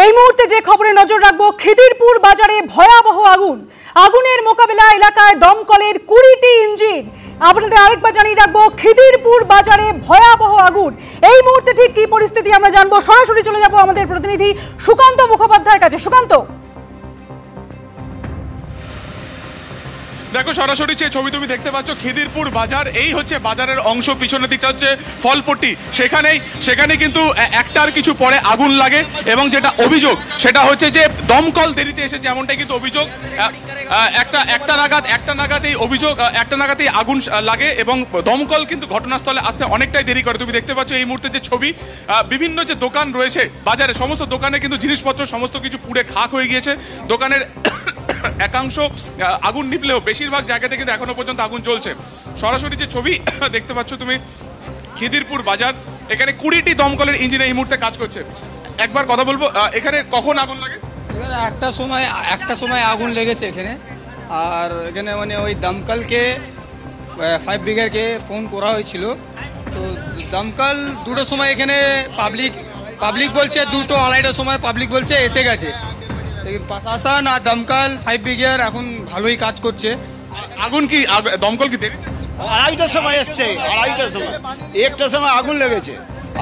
এই মুহূর্তে যে খবরে নজর রাখবো, খিদিরপুর বাজারে ভয়াবহ আগুন। আগুনের মোকাবেলা এলাকায় দমকলের 20টি ইঞ্জিন। আপনাদের আরেকবার জানিয়ে রাখবো, খিদিরপুর বাজারে ভয়াবহ আগুন। এই মুহূর্তে ঠিক কি পরিস্থিতি আমরা জানবো। সরাসরি চলে যাবো আমাদের প্রতিনিধি সুকান্ত মুখোপাধ্যায়ের কাছে। সুকান্ত, দেখো সরাসরি যে ছবি তুমি দেখতে পাচ্ছ, খিদিরপুর বাজার, এই হচ্ছে বাজারের অংশ। পিছনের দিকটা হচ্ছে ফলপট্টি। সেখানে কিন্তু একটার কিছু পরে আগুন লাগে এবং যেটা অভিযোগ সেটা হচ্ছে যে দমকল দেরিতে এসেছে, এমনটাই কিন্তু অভিযোগ। একটা নাগাদ এই অভিযোগ, একটা নাগাদই আগুন লাগে এবং দমকল কিন্তু ঘটনাস্থলে আসতে অনেকটাই দেরি করে। তুমি দেখতে পাচ্ছ এই মুহূর্তে যে ছবি, বিভিন্ন যে দোকান রয়েছে বাজারে, সমস্ত দোকানে কিন্তু জিনিসপত্র সমস্ত কিছু পুড়ে খাক হয়ে গিয়েছে। দোকানের একাংশ আগুন নিভলেও বেশিরভাগ জায়গাতে কিন্তু এখনো পর্যন্ত আগুন চলছে। সরাসরি যে ছবি দেখতে পাচ্ছ তুমি, খিদিরপুর বাজার, এখানে 20টি দমকলের ইঞ্জিন এই মুহূর্তে কাজ করছে। একবার কথা বলবো, এখানে কখন আগুন লাগে? এখানে একটা সময় আগুন লেগেছে এখানে। আর এখানে মানে ওই দমকলকে 5 ব্রিগেডকে ফোন করা হয়েছিল। তো দমকল 2টোর সময় এখানে পাবলিক বলছে 2টো আড়াইটার সময় পাবলিক বলছে এসে গেছে। প্রশাসন আর দমকল 5 ব্রিগেড এখন ভালোই কাজ করছে। আগুন কি দমকল কি দেরি? আড়াইটার সময় এসছে, আড়াইটার সময়, একটার সময় আগুন লেগেছে,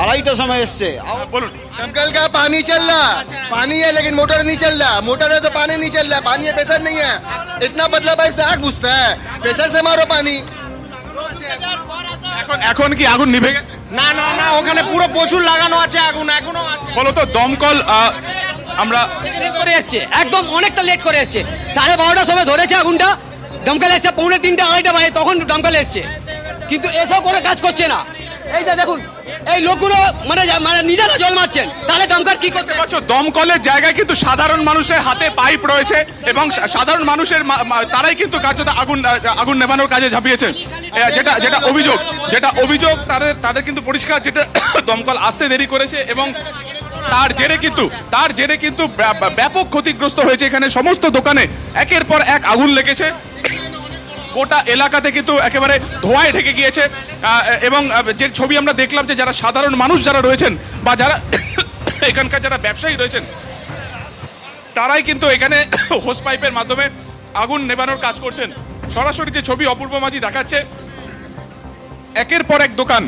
আড়াইটার সময় এসছে। बोलो। दमकल का पानी चल रहा, पानी है लेकिन मोटर नहीं चल रहा। मोटर है तो पानी नहीं चल रहा, पानी है प्रेशर नहीं है। इतना पतला पाइप से आग घुसता है, प्रेशर से मारो पानी। এখন কি আগুন নিভে গেছে? না না না, ওখানে পুরো প্রচুর লাগানো আছে আগুন, এখনো আছে। বলো তো, দমকল আমরা লেট করে এসছে, একদম অনেকটা লেট করে এসছে। 12:30টার সময় ধরেছে আগুনটা, দমকল এসছে 2:45 আড়াইটা বাজে, তখন দমকল এসছে, কিন্তু এসব করে কাজ করছে না। এই যে দেখুন, এই লোকগুলো মানে নিজেরা জল মারছেন, তাহলে দমকল কি করতে পারছো? দমকলের জায়গায় কিন্তু সাধারণ মানুষের হাতে পাইপ রয়েছে এবং সাধারণ মানুষের তারাই কিন্তু কার্যত আগুন নেভানোর কাজে ঝাঁপিয়েছেন। যেটা অভিযোগ তাদের কিন্তু পরিষ্কার, যেটা দমকল আসতে দেরি করেছে এবং তার জেরে কিন্তু ব্যাপক ক্ষতিগ্রস্ত হয়েছে। এখানে সমস্ত দোকানে একের পর এক আগুন লেগেছে, গোটা এলাকাতে কিন্তু একেবারে ধোঁয়ায় ঢেকে গিয়েছে। এবং যে ছবি আমরা দেখলাম, যে যারা সাধারণ মানুষ যারা রয়েছেন বা যারা এখানকার যারা ব্যবসায়ী রয়েছেন, তারাই কিন্তু এখানে হোস পাইপের মাধ্যমে আগুন নেভানোর কাজ করছেন। সরাসরি যে ছবি অপূর্ব মাঝি দেখাচ্ছে, একের পর এক দোকান,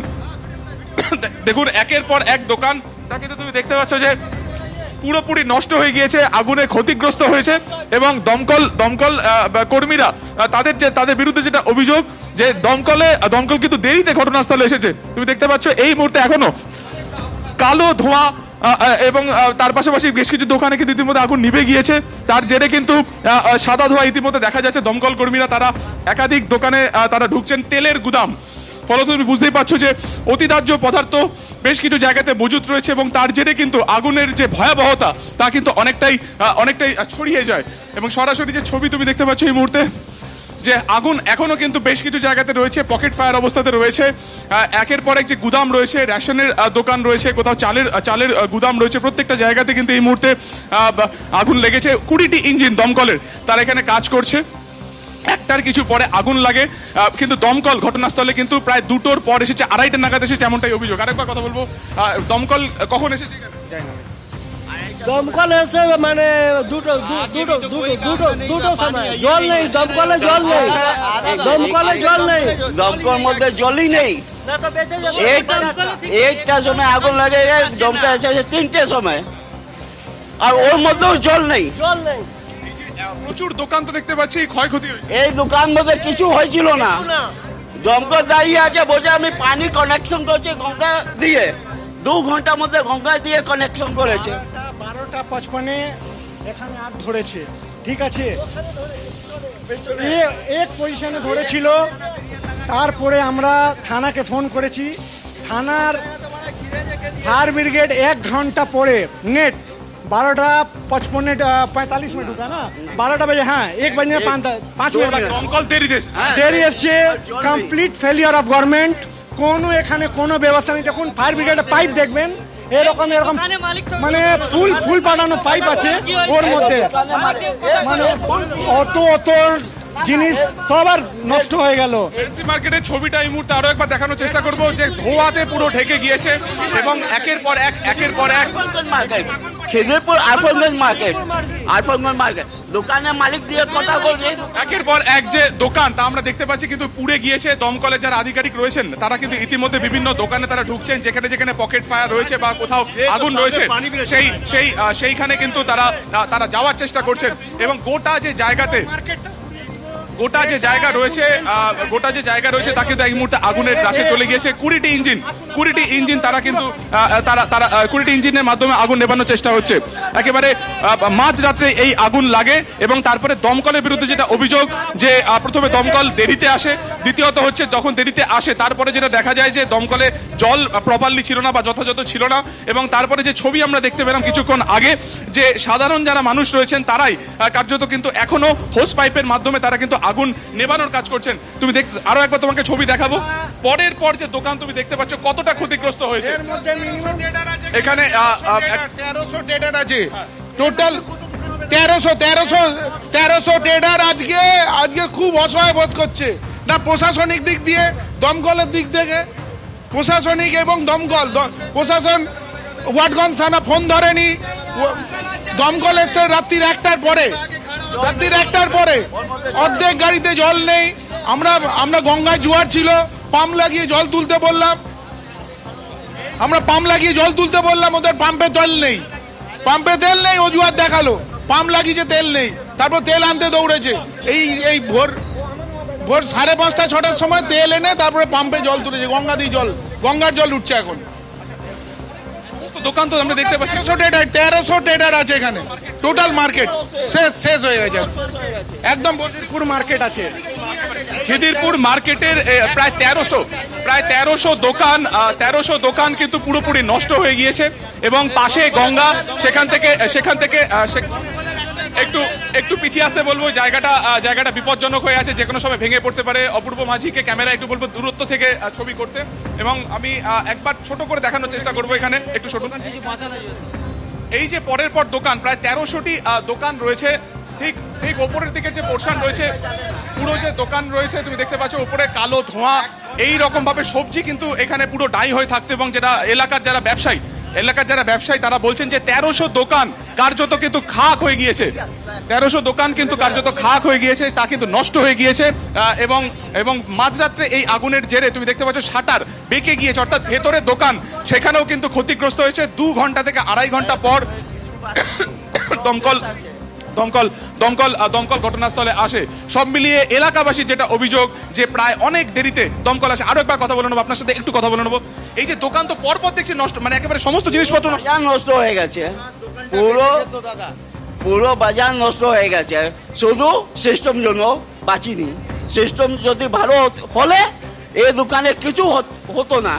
দেখুন একের পর এক দোকান, তা কিন্তু তুমি দেখতে পাচ্ছ যে পুরোপুরি নষ্ট হয়ে গিয়েছে, আগুনে ক্ষতিগ্রস্ত হয়েছে। এবং দমকল কর্মীরা তাদের বিরুদ্ধে যেটা অভিযোগ, যে দমকল কিন্তু দেরিতে ঘটনাস্থলে এসেছে। তুমি দেখতে পাচ্ছ এই মুহূর্তে এখনো কালো ধোঁয়া এবং তার পাশাপাশি বেশ কিছু দোকানে কিন্তু ইতিমধ্যে আগুন নিভে গিয়েছে। তার জেরে কিন্তু সাদা ধোঁয়া ইতিমধ্যে দেখা যাচ্ছে। দমকল কর্মীরা তারা একাধিক দোকানে তারা ঢুকছেন। তেলের গুদাম, ফলত তুমি বুঝতেই পারছো যে অতিদাহ্য পদার্থ বেশ কিছু জায়গাতে মজুত রয়েছে এবং তার জেরে কিন্তু আগুনের যে ভয়াবহতা তা কিন্তু অনেকটাই ছড়িয়ে যায়। এবং সরাসরি যে ছবি তুমি দেখতে পাচ্ছ এই মুহূর্তে, যে আগুন এখনো কিন্তু বেশ কিছু জায়গাতে রয়েছে, পকেট ফায়ার অবস্থাতে রয়েছে। একের পর এক যে গুদাম রয়েছে, রেশনের দোকান রয়েছে, কোথাও চালের গুদাম রয়েছে, প্রত্যেকটা জায়গাতে কিন্তু এই মুহূর্তে আগুন লেগেছে। 20টি ইঞ্জিন দমকলের তারা এখানে কাজ করছে। একটার কিছু পরে আগুন লাগে, কিন্তু দমকল ঘটনাস্থলে কিন্তু প্রায় 2টোর পর এসেছে, আড়াইটা নাগাদ এসেছে, এমনটাই অভিযোগ। আরেকবার কথা বলবো, দমকল কখন এসেছে? দমকল এসে মানে দুটো সময়, জল নেই দমকলে, জল নেই দমকলে, জল নেই দমকল মধ্যে জলই নেই। একটার সময় আগুন লাগে, দমকল এসেছে 3টের সময়, আর ওর মধ্যেও জল নেই। প্রচুর দোকান তো দেখতে পাচ্ছি ক্ষয়ক্ষতি হয়েছে। এই দোকান মধ্যে কিছু হয়েছিল না, দমকল দাঁড়িয়ে আছে, বলছে আমি পানি কানেকশন করছি গঙ্গা দিয়ে, 2 ঘন্টার মধ্যে গঙ্গা দিয়ে কানেকশন করেছে। 12:55 এখানে আগ ধরেছে, ঠিক আছে, এক পজিশনে ধরেছিল। তারপরে আমরা থানাকে ফোন করেছি, থানার ফায়ার ব্রিগেড 1 ঘন্টা পরে নেট 12:45 में ढुका ना, 12 बजे, हाँ 1 बजे 5 मिनट দমকল দেরি এসছে। কমপ্লিট ফেলিয়ার অফ গভর্নমেন্ট, কোনো এখানে কোনো ব্যবস্থা নেই। দেখুন ফায়ার ব্রিগেডের পাইপ দেখবেন, এরকম মানে ফুল পাঠানো পাইপ আছে, ওর মধ্যে মানে অত জিনিস সবার নষ্ট হয়ে গেল। এলসি মার্কেটের ছবিটা এই মুহূর্তে আরো একবার দেখানোর চেষ্টা করব, যে ধোঁয়াতে পুরো ঢেকে গিয়েছে এবং একের পর এক মার্কেট, খিদিরপুর আরফানগঞ্জ মার্কেট, দোকানের মালিক দিয়ে কথা বলবে। একের পর এক যে দোকান তা আমরা দেখতে পাচ্ছি কিন্তু পুড়ে গিয়েছে। দমকলের যারা আধিকারিক রয়েছেন তারা কিন্তু ইতিমধ্যে বিভিন্ন দোকানে তারা ঢুকছেন, যেখানে যেখানে পকেট ফায়ার রয়েছে বা কোথাও আগুন রয়েছে সেইখানে কিন্তু তারা যাওয়ার চেষ্টা করছেন। এবং গোটা যে জায়গা রয়েছে তা কিন্তু এই মুহূর্তে আগুনের গ্রাসে চলে গিয়েছে। 20টি ইঞ্জিন তারা কিন্তু 20টি ইঞ্জিনের মাধ্যমে আগুন নেভানোর চেষ্টা হচ্ছে। একেবারে মাঝরাত্রে এই আগুন লাগে এবং তারপরে দমকলের বিরুদ্ধে যেটা অভিযোগ, যে প্রথমে দমকল দেরিতে আসে, দ্বিতীয়ত হচ্ছে যখন দেরিতে আসে তারপরে যেটা দেখা যায় যে দমকলে জল প্রপারলি ছিল না বা যথাযথ ছিল না। এবং তারপরে যে ছবি আমরা দেখতে পেলাম কিছুক্ষণ আগে, যে সাধারণ যারা মানুষ রয়েছেন তারাই কার্যত কিন্তু এখনো হোস পাইপের মাধ্যমে তারা কিন্তু আগুন নেভানোর কাজ করছেন। তুমি আরো একবার তোমাকে ছবি দেখাবো। পরের পর যে দোকান তুমি দেখতে পাচ্ছ কতটা ক্ষতিগ্রস্ত হয়েছে। এখানে 1300 ট্রেডার আছে, টোটাল 1300 ট্রেডার আজকে খুব অসহায় বোধ করছে, না প্রশাসনিক দিক দিয়ে, দমকলের দিক থেকে, প্রশাসনিক এবং দমকল প্রশাসন ওয়াটগঞ্জ থানা ফোন ধরেনি, দমকল এসে রাত্রির 1টার পরে অর্ধেক গাড়িতে জল নেই। আমরা গঙ্গায় জোয়ার ছিল, পাম্প লাগিয়ে জল তুলতে বললাম, ওদের পাম্পে তেল নেই, অজুহাত দেখালো, পাম্প লাগিয়েছে তেল নেই, তারপর তেল আনতে দৌড়েছে। এই ভোর 5:30 6টার সময় তেল এনে তারপরে পাম্পে জল তুলেছে, গঙ্গার জল উঠছে। এখন দোকান তো আমরা দেখতে পাচ্ছি 1300 ট্রেডার আছে এখানে, টোটাল মার্কেট শেষ হয়ে গেছে একদম। খিদিরপুর মার্কেট আছে, খিদিরপুর মার্কেটের প্রায় 1300 দোকান কিন্তু পুরোপুরি নষ্ট হয়ে গিয়েছে এবং পাশে গঙ্গা, সেখান থেকে একটু পিছিয়ে আসতে বলবো। জায়গাটা বিপজ্জনক হয়ে আছে, যে কোনো সময় ভেঙে পড়তে পারে। অপূর্ব মাঝিকে ক্যামেরা একটু বলবো দূরত্ব থেকে ছবি করতে, এবং আমি একবার ছোট করে দেখানোর চেষ্টা করবো। এখানে একটু ছোট, এই যে পরের পর দোকান, প্রায় 1300টি দোকান রয়েছে। ঠিক ওপরের দিকের যে পোর্শন রয়েছে, পুরো যে দোকান রয়েছে তুমি দেখতে পাচ্ছ উপরে কালো ধোঁয়া, এই রকম ভাবে সবজি কিন্তু এখানে পুরো ডাই হয়ে থাকতো। এবং যেটা এলাকার যারা ব্যবসায়ী তারা বলছেন যে 1300 দোকান কার্যত কিন্তু খাক হয়ে গিয়েছে, 1300 দোকান কিন্তু কার্যত খাক হয়ে গিয়েছে, তা কিন্তু নষ্ট হয়ে গিয়েছে। এবং মাঝরাত্রে এই আগুনের জেরে তুমি দেখতে পাচ্ছ শাটার বেঁকে গিয়েছে, অর্থাৎ ভেতরে দোকান সেখানেও কিন্তু ক্ষতিগ্রস্ত হয়েছে। 2 ঘন্টা থেকে 2.5 ঘন্টা পর দমকল ঘটনাস্থলে আসে। সব মিলিয়ে এলাকাবাসীর যেটা অভিযোগ, যে প্রায় অনেক দেরিতে দমকল আসে। আরো একবার কথা বলে নেবো, আপনার সাথে একটু কথা বলে নেবো। এই যে দোকান তো পরপর দেখছি নষ্ট, মানে একেবারে সমস্ত জিনিসপত্র নষ্ট হয়ে গেছে, পুরো বাজার নষ্ট হয়ে গেছে। শুধু সিস্টেম জন্য বাঁচিনি, সিস্টেম যদি ভালো হলে এই দোকানে কিছু হতো না।